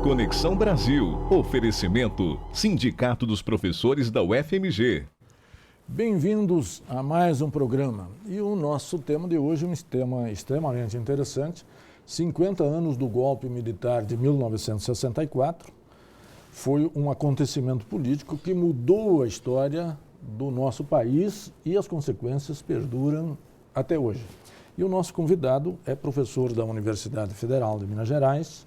Conexão Brasil. Oferecimento Sindicato dos Professores da UFMG. Bem-vindos a mais um programa. E o nosso tema de hoje é um tema extremamente interessante. 50 anos do golpe militar de 1964 foi um acontecimento político que mudou a história do nosso país e as consequências perduram até hoje. E o nosso convidado é professor da Universidade Federal de Minas Gerais,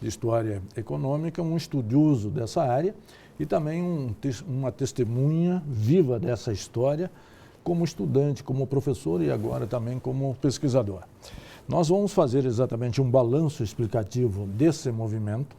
de História Econômica, um estudioso dessa área e também uma testemunha viva dessa história como estudante, como professor e agora também como pesquisador. Nós vamos fazer exatamente um balanço explicativo desse movimento.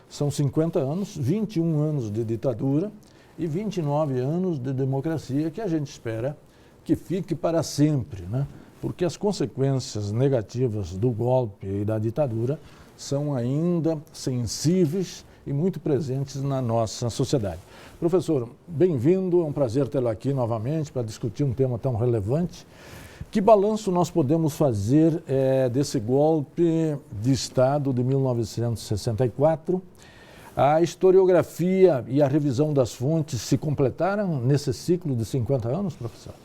São 50 anos, 21 anos de ditadura e 29 anos de democracia que a gente espera que fique para sempre, né? Porque as consequências negativas do golpe e da ditadura são ainda sensíveis e muito presentes na nossa sociedade. Professor, bem-vindo, é um prazer tê-lo aqui novamente para discutir um tema tão relevante. Que balanço nós podemos fazer desse golpe de Estado de 1964? A historiografia e a revisão das fontes se completaram nesse ciclo de 50 anos, professor?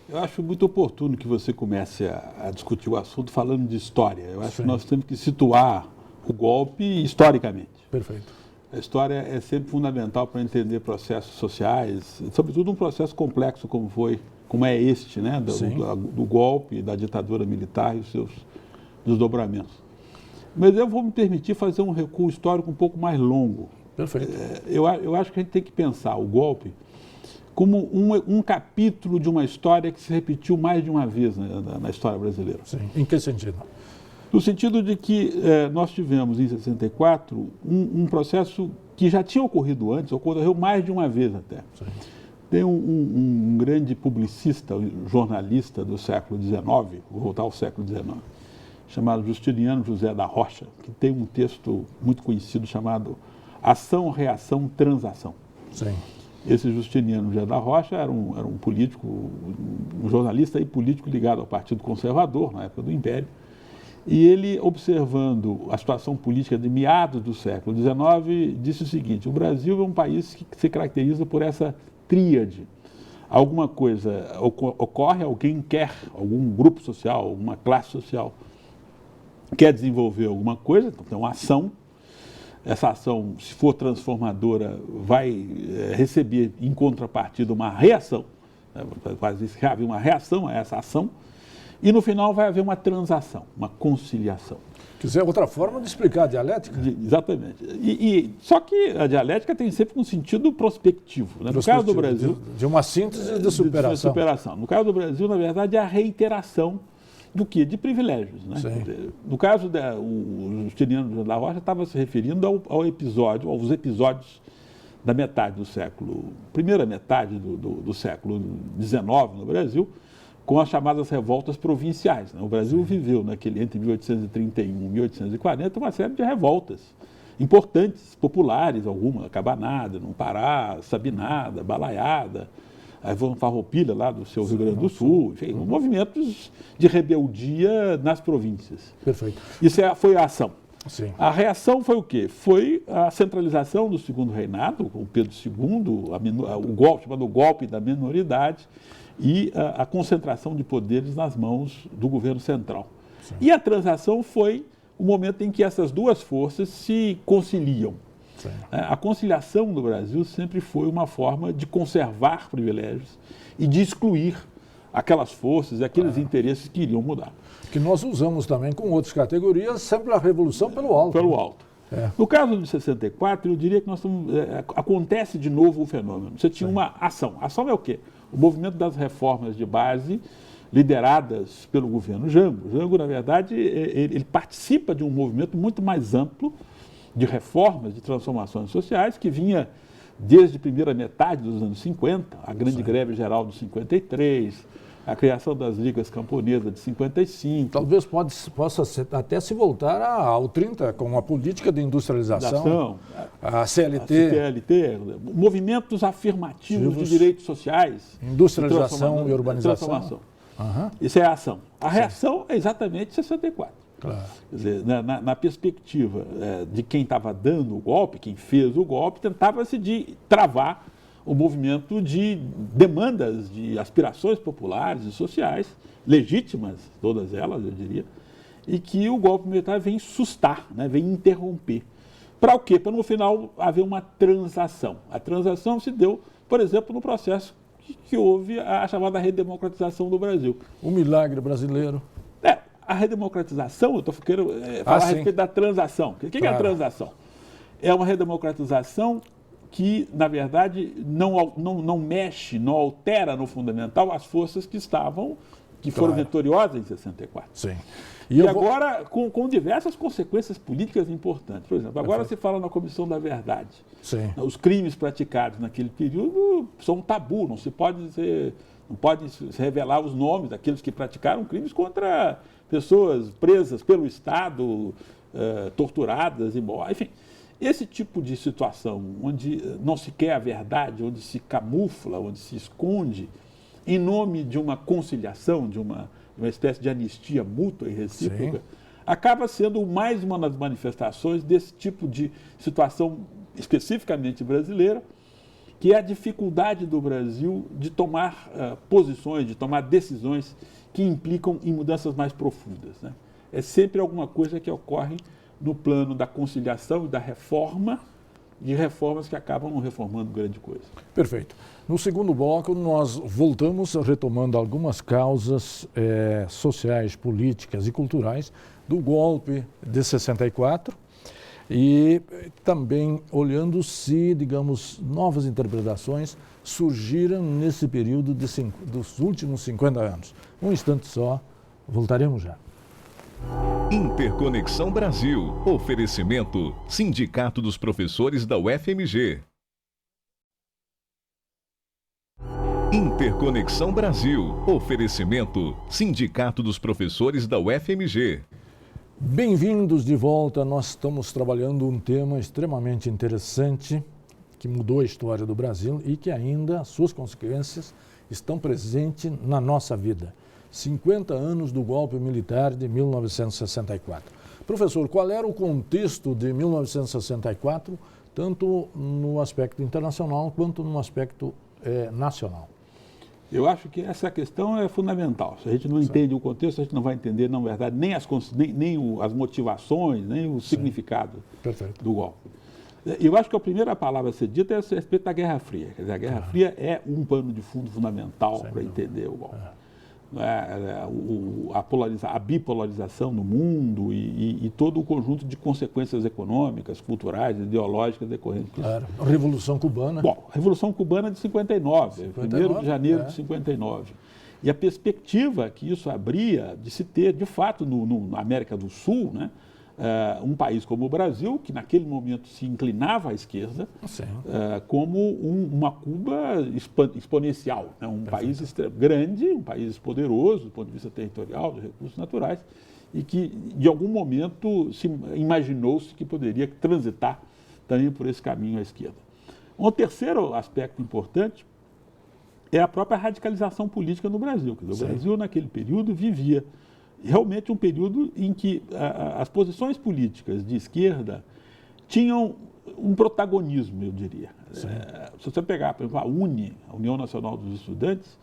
Eu acho muito oportuno que você comece a discutir o assunto falando de história. Eu acho que nós temos que situar o golpe historicamente. Perfeito. A história é sempre fundamental para entender processos sociais, sobretudo um processo complexo como é este, né, do golpe, da ditadura militar e os seus desdobramentos. Mas eu vou me permitir fazer um recuo histórico um pouco mais longo. Perfeito. Eu acho que a gente tem que pensar o golpe como um capítulo de uma história que se repetiu mais de uma vez na história brasileira. Sim. Em que sentido? No sentido de que nós tivemos, em 64, um processo que já tinha ocorrido antes, ocorreu mais de uma vez até. Sim. Tem um grande publicista, jornalista do século XIX, vou voltar ao século XIX, chamado Justiniano José da Rocha, que tem um texto muito conhecido chamado Ação, Reação, Transação. Sim. Esse Justiniano José da Rocha era um político, um jornalista e político ligado ao Partido Conservador, na época do Império, e ele, observando a situação política de meados do século XIX, disse o seguinte: o Brasil é um país que se caracteriza por essa tríade. Alguma coisa ocorre, algum grupo social, alguma classe social quer desenvolver alguma coisa, então tem uma ação. Essa ação, se for transformadora, vai receber em contrapartida uma reação, vai haver uma reação a essa ação, e no final vai haver uma transação, uma conciliação. Quer dizer, outra forma de explicar a dialética? Exatamente. Só que a dialética tem sempre um sentido prospectivo. Né? No caso do Brasil... De uma síntese de superação. No caso do Brasil, na verdade, é a reiteração do quê? De privilégios. Né? No caso o Justiniano da Rocha estava se referindo aos episódios da metade do século, primeira metade do século XIX no Brasil, com as chamadas revoltas provinciais. Né? O Brasil viveu entre 1831 e 1840 uma série de revoltas importantes, populares, algumas, Cabanada, no Pará, Sabinada, Balaiada, a Ivone Farroupilha, lá do seu Rio Grande do Sul, enfim, movimentos de rebeldia nas províncias. Perfeito. Isso foi a ação. Sim. A reação foi o quê? Foi a centralização do Segundo Reinado, com Pedro II, chamado golpe da minoridade, e a concentração de poderes nas mãos do governo central. Sim. E a transação foi o momento em que essas duas forças se conciliam. Sim. A conciliação no Brasil sempre foi uma forma de conservar privilégios e de excluir aquelas forças e aqueles interesses que iriam mudar. Que nós usamos também com outras categorias, sempre a revolução pelo alto. Pelo alto. No caso de 64, eu diria que acontece de novo o fenômeno. Você tinha uma ação. A ação é o quê? O movimento das reformas de base lideradas pelo governo Jango. Jango, na verdade, ele participa de um movimento muito mais amplo de reformas, de transformações sociais, que vinha desde a primeira metade dos anos 50, a grande greve geral de 53, a criação das ligas camponesas de 55. Talvez possa até se voltar ao 30, com a política de industrialização, a CLT, movimentos afirmativos de direitos sociais. Industrialização e urbanização. Isso é a ação. A reação é exatamente 64. Claro. Quer dizer, na perspectiva de quem estava dando o golpe, quem fez o golpe, tentava-se de travar o movimento de demandas, de aspirações populares e sociais, legítimas, todas elas, eu diria, e que o golpe militar vem sustar, né, vem interromper. Para o quê? Para no final haver uma transação. A transação se deu, por exemplo, no processo que houve a chamada redemocratização do Brasil. O milagre brasileiro. A redemocratização, eu estou querendo falar a respeito da transação. O que é a transação? É uma redemocratização que, na verdade, não mexe, não altera no fundamental as forças que foram vitoriosas em 64. Sim. E agora, com diversas consequências políticas importantes. Por exemplo, agora se fala na Comissão da Verdade. Sim. Os crimes praticados naquele período são um tabu, não pode se revelar os nomes daqueles que praticaram crimes contra pessoas presas pelo Estado, torturadas e mortas. Enfim, esse tipo de situação, onde não se quer a verdade, onde se camufla, onde se esconde, em nome de uma conciliação, de uma espécie de anistia mútua e recíproca, acaba sendo mais uma das manifestações desse tipo de situação especificamente brasileira, que é a dificuldade do Brasil de tomar posições, de tomar decisões que implicam em mudanças mais profundas, né? É sempre alguma coisa que ocorre no plano da conciliação e da reforma, de reformas que acabam não reformando grande coisa. Perfeito. No segundo bloco, nós voltamos retomando algumas causas sociais, políticas e culturais do golpe de 64 e também olhando se, digamos, novas interpretações surgiram nesse período dos últimos 50 anos. Um instante só, voltaremos já. Interconexão Brasil. Oferecimento Sindicato dos Professores da UFMG. Interconexão Brasil. Oferecimento Sindicato dos Professores da UFMG. Bem-vindos de volta. Nós estamos trabalhando um tema extremamente interessante que mudou a história do Brasil e que ainda suas consequências estão presentes na nossa vida. 50 anos do golpe militar de 1964. Professor, qual era o contexto de 1964, tanto no aspecto internacional quanto no aspecto nacional? Eu acho que essa questão é fundamental. Se a gente não entende o contexto, a gente não vai entender, na verdade, nem as motivações, nem o significado do golpe. Eu acho que a primeira palavra a ser dita é a respeito da Guerra Fria. Quer dizer, a Guerra Fria é um pano de fundo fundamental para entender o golpe. A bipolarização no mundo e todo o conjunto de consequências econômicas, culturais, ideológicas decorrentes disso. Claro. A Revolução Cubana. Bom, a Revolução Cubana de 59, 1º de janeiro de 59. E a perspectiva que isso abria de se ter, de fato, na América do Sul, né, um país como o Brasil, que naquele momento se inclinava à esquerda, como uma Cuba exponencial, né? Um país grande, um país poderoso do ponto de vista territorial, de recursos naturais, e que, de algum momento, imaginou-se que poderia transitar também por esse caminho à esquerda. Um terceiro aspecto importante é a própria radicalização política no Brasil. Quer dizer, o Brasil, naquele período, vivia realmente um período em que as posições políticas de esquerda tinham um protagonismo, eu diria. Se você pegar, por exemplo, a União Nacional dos Estudantes,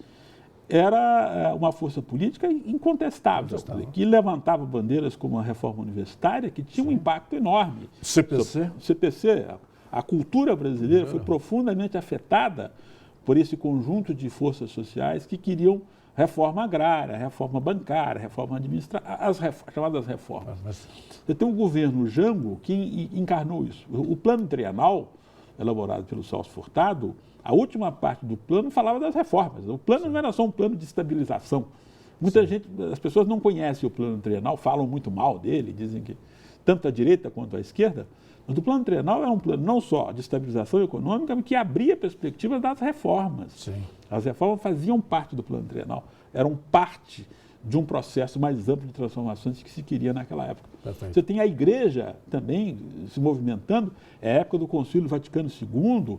era uma força política incontestável, que levantava bandeiras como a reforma universitária, que tinha um impacto enorme. CPC, a cultura brasileira foi profundamente afetada por esse conjunto de forças sociais que queriam reforma agrária, reforma bancária, reforma administrativa, as chamadas reformas. Você tem um governo Jango que encarnou isso. O plano trienal, elaborado pelo Celso Furtado, a última parte do plano falava das reformas. O plano não era só um plano de estabilização. As pessoas não conhecem o plano trienal, falam muito mal dele, dizem que tanto a direita quanto a esquerda. Mas o plano trienal era um plano não só de estabilização econômica, mas que abria perspectivas das reformas. As reformas faziam parte do plano trienal, eram parte de um processo mais amplo de transformações que se queria naquela época. Você tem a Igreja também se movimentando, é a época do Concílio Vaticano II,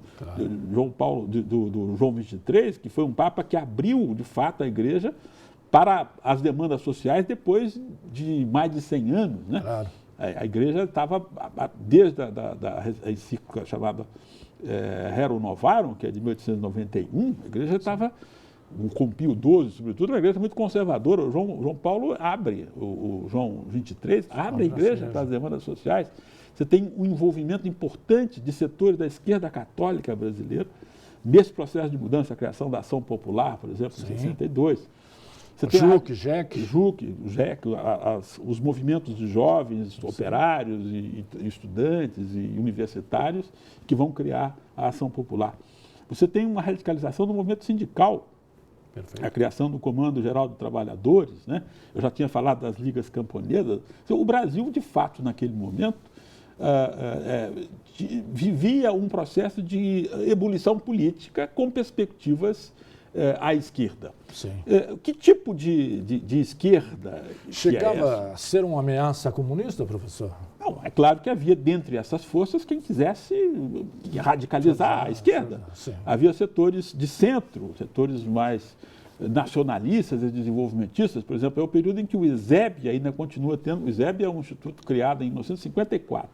do João XXIII, que foi um Papa que abriu, de fato, a Igreja para as demandas sociais depois de mais de 100 anos, né? Claro. A igreja estava, desde a encíclica chamada Rerum Novarum, que é de 1891, a igreja estava, com Pio XII, sobretudo, uma igreja muito conservadora. O João Paulo abre, o João 23, abre a igreja para as demandas sociais. Você tem um envolvimento importante de setores da esquerda católica brasileira, nesse processo de mudança, a criação da Ação Popular, por exemplo, em 62. Você tem JEC, os movimentos de jovens, operários, e estudantes e universitários que vão criar a Ação Popular. Você tem uma radicalização do movimento sindical, a criação do Comando Geral de Trabalhadores, né? Eu já tinha falado das ligas camponesas. O Brasil, de fato, naquele momento, vivia um processo de ebulição política com perspectivas à esquerda. Que tipo de esquerda? Chegava a ser uma ameaça comunista, professor? Não, é claro que havia dentre essas forças quem quisesse radicalizar a esquerda. Havia setores de centro, setores mais nacionalistas e desenvolvimentistas. Por exemplo, é o período em que o ISEB ainda continua tendo. O ISEB é um instituto criado em 1954,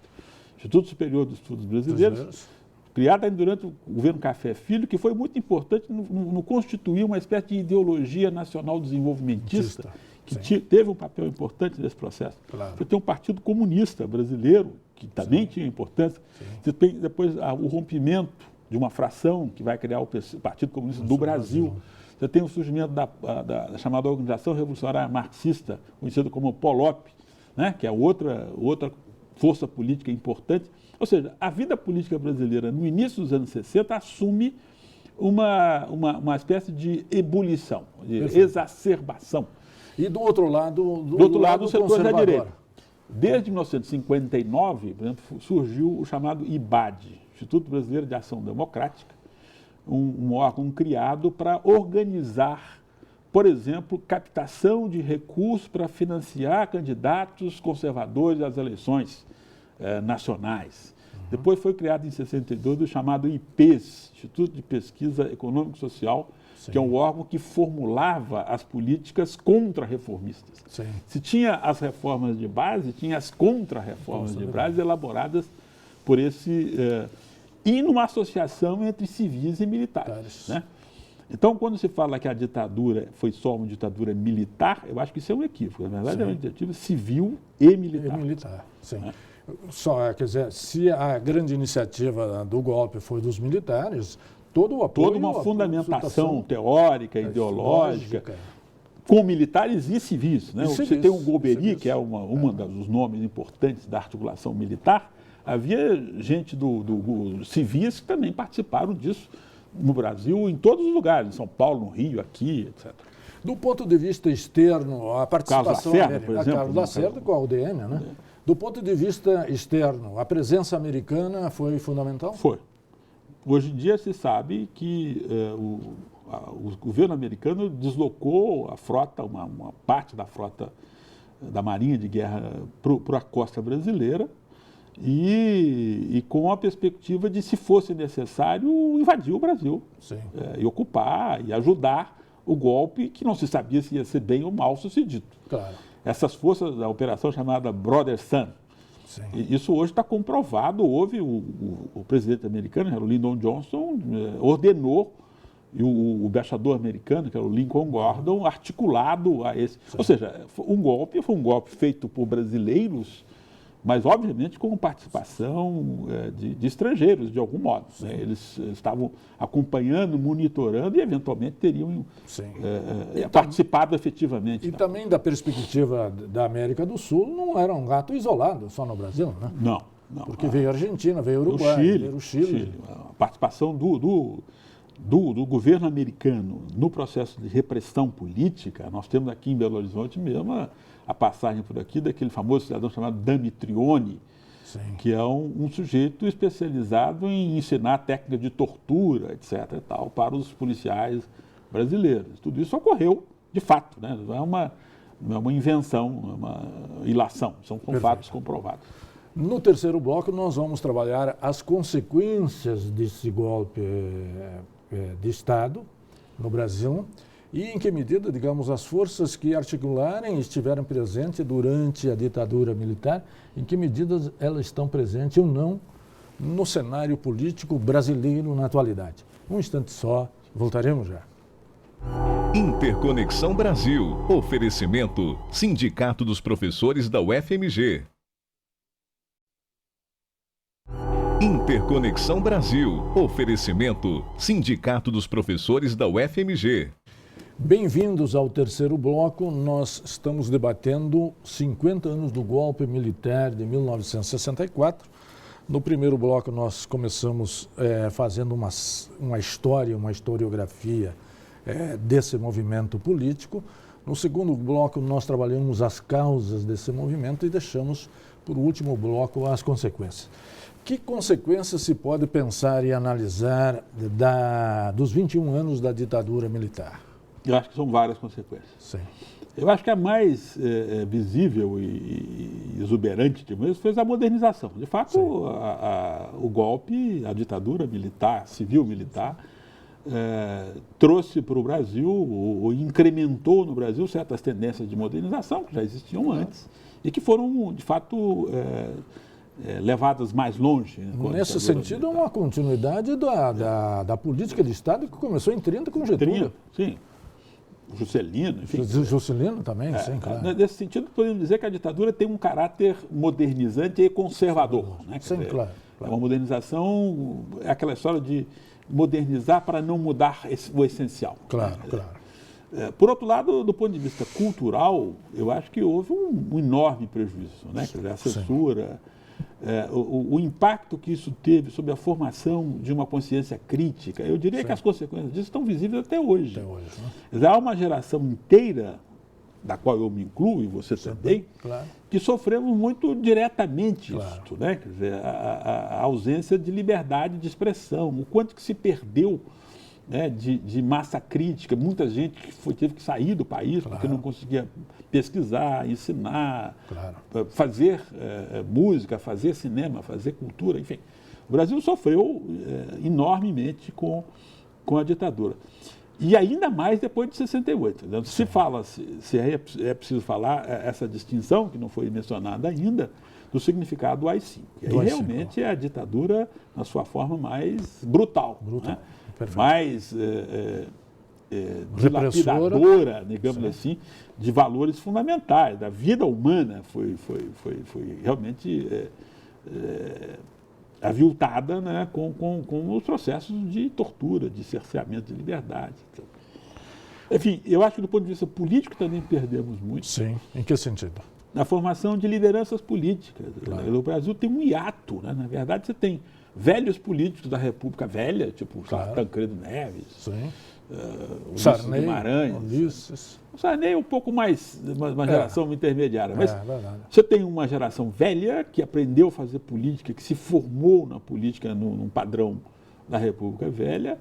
Instituto Superior dos Estudos Brasileiros, criado ainda durante o governo Café Filho, que foi muito importante no constituir uma espécie de ideologia nacional desenvolvimentista, que teve um papel importante nesse processo. Claro. Você tem um Partido Comunista Brasileiro, que também tinha importância. Você tem depois o rompimento de uma fração que vai criar o Partido Comunista do Brasil. Você tem o surgimento da chamada Organização Revolucionária Marxista, conhecida como POLOP, né, que é outra força política importante. Ou seja, a vida política brasileira, no início dos anos 60, assume uma espécie de ebulição, de exacerbação. E do outro lado, do outro lado, o setor da direita. Desde 1959, por exemplo, surgiu o chamado IBAD, Instituto Brasileiro de Ação Democrática, um órgão criado para organizar, por exemplo, captação de recursos para financiar candidatos conservadores às eleições nacionais. Depois foi criado em 62 o chamado IPES, Instituto de Pesquisa Econômico e Social, que é um órgão que formulava as políticas contra-reformistas. Se tinha as reformas de base, tinha as contra-reformas de base elaboradas por esse... e numa associação entre civis e militares, né? Então, quando se fala que a ditadura foi só uma ditadura militar, eu acho que isso é um equívoco. Na verdade, é uma ditadura civil e militar. Só, quer dizer, se a grande iniciativa do golpe foi dos militares, todo o apoio... Toda uma fundamentação teórica, ideológica, com militares e civis, né? Você tem o Golbery, que é um dos nomes importantes da articulação militar. Havia gente do civis que também participaram disso no Brasil, em todos os lugares, em São Paulo, no Rio, aqui, etc. Do ponto de vista externo, a participação... Carlos Lacerda, por exemplo. Carlos Lacerda com a UDN, né? Do ponto de vista externo, a presença americana foi fundamental? Foi. Hoje em dia se sabe que o governo americano deslocou a frota, uma parte da frota da Marinha de Guerra para a costa brasileira e com a perspectiva de, se fosse necessário, invadir o Brasil e ocupar e ajudar o golpe, que não se sabia se ia ser bem ou mal sucedido. Claro. Essas forças da operação chamada Brother Sun. Isso hoje está comprovado. Houve o presidente americano, o Lyndon Johnson, ordenou, e o embaixador americano, que era o Lincoln Gordon, articulado a esse. Ou seja, foi um golpe feito por brasileiros, mas obviamente com participação de estrangeiros, de algum modo. Né? Eles estavam acompanhando, monitorando e eventualmente teriam participado efetivamente. E também da perspectiva da América do Sul, não era um gato isolado só no Brasil, né? Não. Porque veio a Argentina, veio o Uruguai, veio o Chile. A participação do governo americano no processo de repressão política, nós temos aqui em Belo Horizonte mesmo a passagem por aqui daquele famoso cidadão chamado Damitrione, que é um sujeito especializado em ensinar técnica de tortura, etc. e tal, para os policiais brasileiros. Tudo isso ocorreu de fato, né? Não é uma invenção, não é uma ilação, são fatos comprovados. No terceiro bloco, nós vamos trabalhar as consequências desse golpe de Estado no Brasil E em que medida, digamos, as forças que articularam e estiveram presentes durante a ditadura militar, em que medida elas estão presentes ou não no cenário político brasileiro na atualidade. Um instante só, voltaremos já. Interconexão Brasil. Oferecimento: Sindicato dos Professores da UFMG. Interconexão Brasil. Oferecimento: Sindicato dos Professores da UFMG. Bem-vindos ao terceiro bloco. Nós estamos debatendo 50 anos do golpe militar de 1964. No primeiro bloco nós começamos fazendo uma história, uma historiografia desse movimento político. No segundo bloco nós trabalhamos as causas desse movimento e deixamos por último bloco as consequências. Que consequências se pode pensar e analisar dos 21 anos da ditadura militar? Eu acho que são várias consequências. Sim. Eu acho que a mais visível e exuberante de mesmo foi a modernização. De fato, o golpe, a ditadura militar, civil-militar, trouxe para o Brasil, ou incrementou no Brasil certas tendências de modernização que já existiam antes e que foram, de fato, levadas mais longe. Nesse sentido, é uma continuidade da política de Estado que começou em 30 com Getúlio. Sim. Juscelino, enfim. Juscelino também, sim, claro. Nesse sentido, podemos dizer que a ditadura tem um caráter modernizante e conservador. Né? Sim, dizer, claro. É uma modernização, é aquela história de modernizar para não mudar o essencial. Claro, né? claro. Por outro lado, do ponto de vista cultural, eu acho que houve um enorme prejuízo. Né? Quer dizer, a censura, o impacto que isso teve sobre a formação de uma consciência crítica, eu diria que as consequências disso estão visíveis até hoje. Até hoje, né? Quer dizer, há uma geração inteira, da qual eu me incluo, e você também, claro, que sofremos muito diretamente claro, isso. Né? Quer dizer, a ausência de liberdade de expressão, o quanto que se perdeu, né, de massa crítica, muita gente que teve que sair do país, claro, porque não conseguia pesquisar, ensinar, claro, fazer música, fazer cinema, fazer cultura, enfim. O Brasil sofreu enormemente com a ditadura. E ainda mais depois de 68. Né? Se fala, se é preciso falar essa distinção, que não foi mencionada ainda, do significado do AI-5. E aí realmente é a ditadura na sua forma mais brutal. Né? Mais dilapidadora, digamos assim, de valores fundamentais, da vida humana, foi realmente aviltada, né, com os processos de tortura, de cerceamento de liberdade. Etc. Enfim, eu acho que do ponto de vista político também perdemos muito. Sim, em que sentido? Na formação de lideranças políticas. Claro. No Brasil tem um hiato, né? Na verdade você tem velhos políticos da República Velha, tipo claro, Tancredo Neves, Sarney, Ulisses. O Sarney é um pouco mais, uma geração intermediária, mas você tem uma geração velha que aprendeu a fazer política, que se formou na política num padrão da República Velha,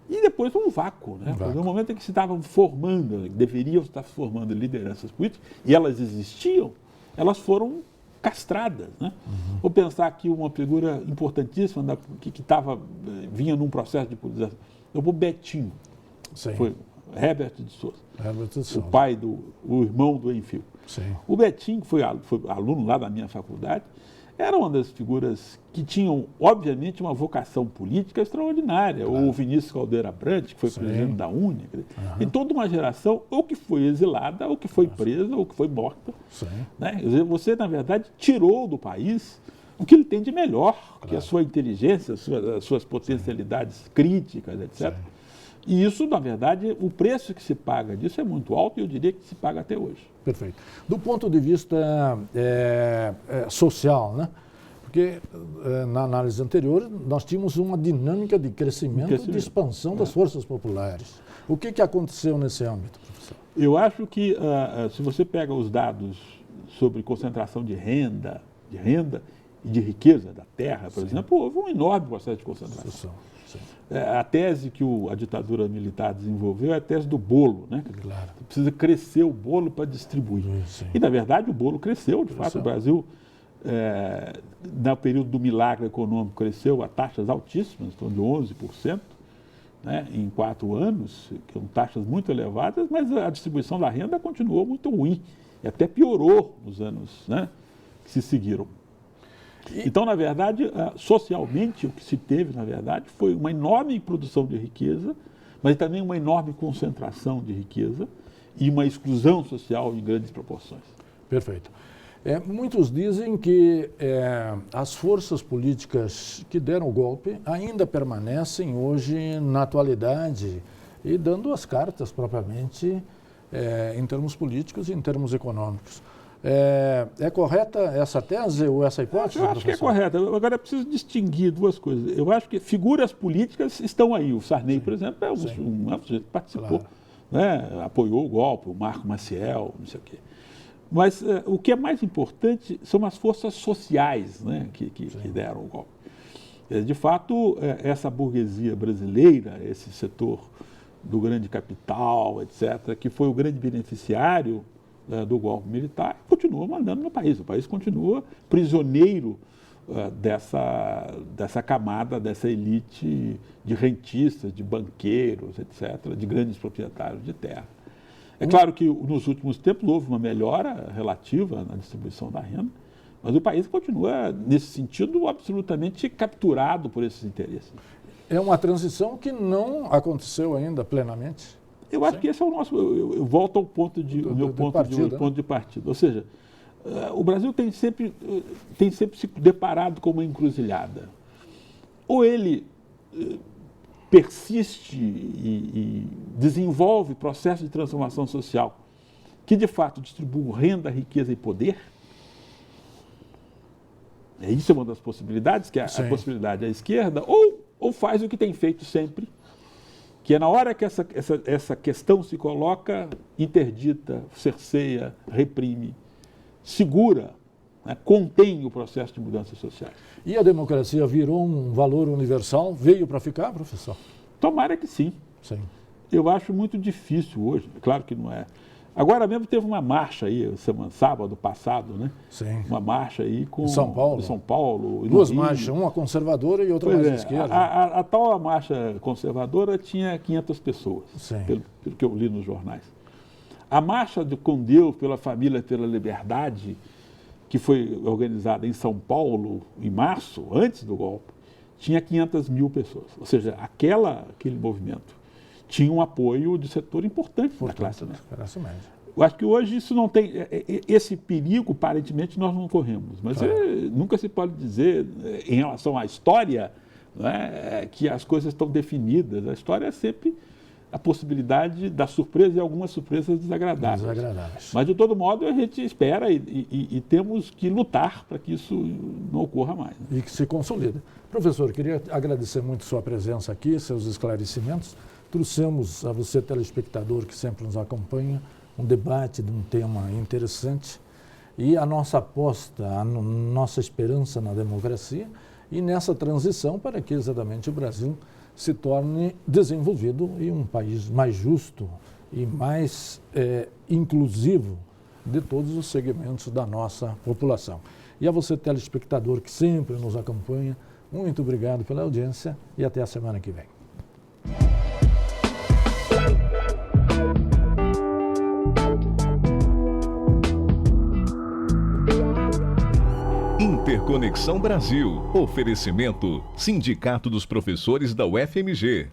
e depois um vácuo, né? No momento em que se estavam formando, deveriam estar formando lideranças políticas, e elas existiam, elas foram castradas, né? Vou pensar aqui uma figura importantíssima que vinha num processo de politização, o Betinho. Sim. Foi Herbert de Souza, o irmão do Enfio. Sim. O Betinho, que foi aluno lá da minha faculdade, era uma das figuras que tinham, obviamente, uma vocação política extraordinária. Claro. O Vinícius Caldeira Brandt, que foi presidente da UNE, e toda uma geração, ou que foi exilada, ou que foi presa, ou que foi morta. Né? Quer dizer, você, na verdade, tirou do país o que ele tem de melhor, que é a sua inteligência, as suas potencialidades críticas, etc. E isso, na verdade, o preço que se paga disso é muito alto e eu diria que se paga até hoje. Perfeito. Do ponto de vista social, né? Porque na análise anterior nós tínhamos uma dinâmica de crescimento, de expansão das forças populares. O que aconteceu nesse âmbito, professor? Eu acho que se você pega os dados sobre concentração de renda e de riqueza da terra, por exemplo, houve um enorme processo de concentração. A tese que a ditadura militar desenvolveu é a tese do bolo, né? Claro. Precisa crescer o bolo para distribuir. E, na verdade, o bolo cresceu. De fato, o Brasil, no período do milagre econômico, cresceu a taxas altíssimas, então de 11%. né, em 4 anos, que são taxas muito elevadas, mas a distribuição da renda continuou muito ruim, e até piorou nos anos, né, que se seguiram. Então, na verdade, socialmente, o que se teve, na verdade, foi uma enorme produção de riqueza, mas também uma enorme concentração de riqueza e uma exclusão social em grandes proporções. Perfeito. Muitos dizem que as forças políticas que deram o golpe ainda permanecem hoje na atualidade e dando as cartas propriamente em termos políticos e em termos econômicos. É correta essa tese ou essa hipótese, Eu acho que é correta. Agora é preciso distinguir 2 coisas. Eu acho que figuras políticas estão aí. O Sarney, por exemplo, é um sujeito que participou, né? Apoiou o golpe, o Marco Maciel, não sei o quê. Mas o que é mais importante são as forças sociais, né, que deram o golpe. De fato, essa burguesia brasileira, esse setor do grande capital, etc., que foi o grande beneficiário do golpe militar, continua mandando no país. O país continua prisioneiro dessa camada, dessa elite de rentistas, de banqueiros, etc., de grandes proprietários de terra. É claro que nos últimos tempos houve uma melhora relativa na distribuição da renda, mas o país continua, nesse sentido, absolutamente capturado por esses interesses. É uma transição que não aconteceu ainda plenamente? Eu acho que esse é o nosso... Eu volto ao ponto de partida. Ou seja, o Brasil tem sempre se deparado com uma encruzilhada. Ou ele persiste e desenvolve processo de transformação social que, de fato, distribuam renda, riqueza e poder. Isso é uma das possibilidades, que é a possibilidade à esquerda, ou faz o que tem feito sempre, que é na hora que essa questão se coloca, interdita, cerceia, reprime, segura, né, contém o processo de mudanças sociais. E a democracia virou um valor universal? Veio para ficar, professor? Tomara que sim. Sim. Eu acho muito difícil hoje, claro que não é. Agora mesmo teve uma marcha aí, sábado passado, né? Sim. Uma marcha aí com... Em São Paulo. Em São Paulo. E 2 marchas, uma conservadora e outra mais de esquerda. A tal marcha conservadora tinha 500 pessoas, pelo que eu li nos jornais. A marcha de Condeu pela família, pela liberdade, que foi organizada em São Paulo em março, antes do golpe, tinha 500 mil pessoas. Ou seja, aquele movimento tinha um apoio de setor importante da classe média. Eu acho que hoje isso não tem... Esse perigo, aparentemente, nós não corremos. Mas nunca se pode dizer, em relação à história, né, que as coisas estão definidas. A história é sempre a possibilidade da surpresa e algumas surpresas desagradáveis. Mas, de todo modo, a gente espera e temos que lutar para que isso não ocorra mais. E que se consolide. Professor, queria agradecer muito sua presença aqui, seus esclarecimentos. Trouxemos a você, telespectador, que sempre nos acompanha, um debate de um tema interessante e a nossa aposta, a nossa esperança na democracia e nessa transição para que exatamente o Brasil se torne desenvolvido e um país mais justo e mais inclusivo de todos os segmentos da nossa população. E a você, telespectador, que sempre nos acompanha, muito obrigado pela audiência e até a semana que vem. Interconexão Brasil. Oferecimento: Sindicato dos Professores da UFMG.